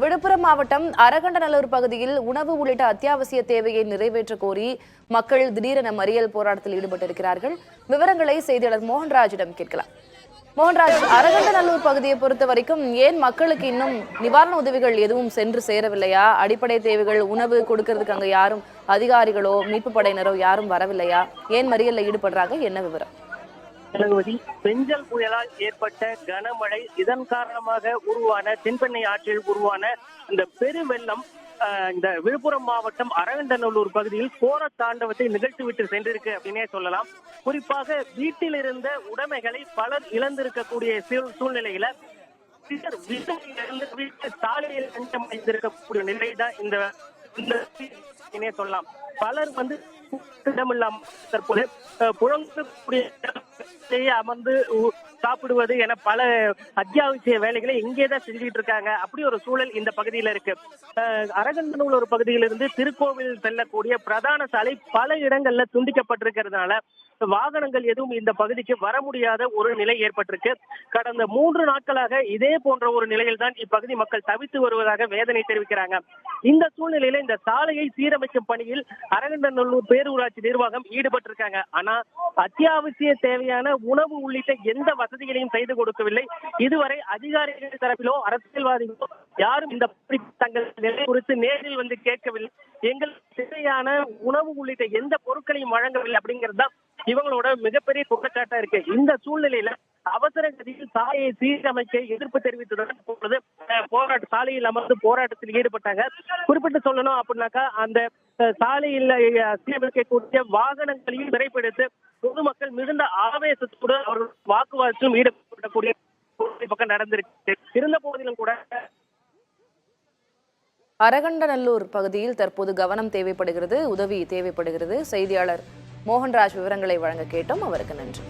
விழுப்புரம் மாவட்டம் அரகண்டநல்லூர் பகுதியில் உணவு உள்ளிட்ட அத்தியாவசிய தேவையை நிறைவேற்ற கோரி மக்கள் திடீரென மறியல் போராட்டத்தில் ஈடுபட்டிருக்கிறார்கள். விவரங்களை செய்தியாளர் மோகன்ராஜிடம் கேட்கலாம். மோகன்ராஜ், அரகண்டநல்லூர் பகுதியை பொறுத்த வரைக்கும் ஏன் மக்களுக்கு இன்னும் நிவாரண உதவிகள் எதுவும் சென்று சேரவில்லையா? அடிப்படை தேவைகள் உணவு கொடுக்கறதுக்கு அங்க யாரும் அதிகாரிகளோ மீட்பு படையினரோ யாரும் வரவில்லையா? ஏன் மறியல்ல ஈடுபடுறாங்க? என்ன விவரம்? பெஞ்சல் புயலால் ஏற்பட்ட கனமழை, இதன் காரணமாக உருவான தென்பெண்ணை ஆற்றில் உருவான இந்த பெருவெள்ளம் இந்த விழுப்புரம் மாவட்டம் அரகண்டநல்லூர் பகுதியில் கோர தாண்டவத்தை நிகழ்த்திவிட்டு சென்றிருக்கு அப்படின்னே சொல்லலாம். குறிப்பாக வீட்டில் இருந்த உடைமைகளை பலர் இழந்திருக்கக்கூடிய சூழ்நிலையில சாலையில் இருக்கக்கூடிய நிலைதான் இந்த சொல்லலாம். பலர் இடமில்லாம தற்போது புழங்கக்கூடிய அமர்ந்து சாப்பிடுவது என பல அத்தியாவசிய வேலைகளை இங்கேதான் செஞ்சுட்டு இருக்காங்க. அப்படி ஒரு சூழல் இந்த பகுதியில இருக்கு. அரகண்டநல்லூர் பகுதியிலிருந்து திருக்கோவில் செல்லக்கூடிய பிரதான சாலை பல இடங்கள்ல துண்டிக்கப்பட்டிருக்கிறதுனால வாகனங்கள் எதுவும் இந்த பகுதிக்கு வர முடியாத ஒரு நிலை ஏற்பட்டிருக்கு. கடந்த 3 நாட்களாக இதே போன்ற ஒரு நிலையில் தான் இப்பகுதி மக்கள் தவித்து வருவதாக வேதனை தெரிவிக்கிறாங்க. இந்த சூழ்நிலையில இந்த சாலையை சீரமைக்கும் பணியில் அரகண்டநல்லூர் பேரூராட்சி நிர்வாகம் ஈடுபட்டிருக்காங்க. ஆனா அத்தியாவசிய தேவையான உணவு உள்ளிட்ட எந்த வசதிகளையும் செய்து கொடுக்கவில்லை. இதுவரை அதிகாரிகள் தரப்பிலோ அரசியல்வாதிகளோ யாரும் இந்த தங்கள் நிலை குறித்து நேரில் வந்து கேட்கவில்லை. எங்களுக்கு தேவையான உணவு உள்ளிட்ட எந்த பொருட்களையும் வழங்கவில்லை அப்படிங்கிறது தான் இவங்களோட மிகப்பெரிய குற்றச்சாட்டா இருக்கு. இந்த சூழ்நிலையில அவசர கதியில் சாலையை சீரமைக்க எதிர்ப்பு தெரிவித்ததுடன் சாலையில் அமர்ந்து போராட்டத்தில் ஈடுபட்டாங்க. குறிப்பிட்டு சொல்லணும் அப்படின்னாக்கா அந்த சாலையில் சீரமைக்கக்கூடிய வாகனங்களையும் விரைப்படுத்தி பொதுமக்கள் மிகுந்த ஆவேசத்தோடு அவர்கள் வாக்குவாதத்திலும் ஈடுபடக்கூடிய பக்கம் நடந்திருக்கு. இருந்த போதிலும் கூட அரகண்டநல்லூர் பகுதியில் தற்போது கவனம் தேவைப்படுகிறது, உதவி தேவைப்படுகிறது. செய்தியாளர் மோகன்ராஜ் விவரங்களை வழங்க கேட்டோம். அவருக்கு நன்றி.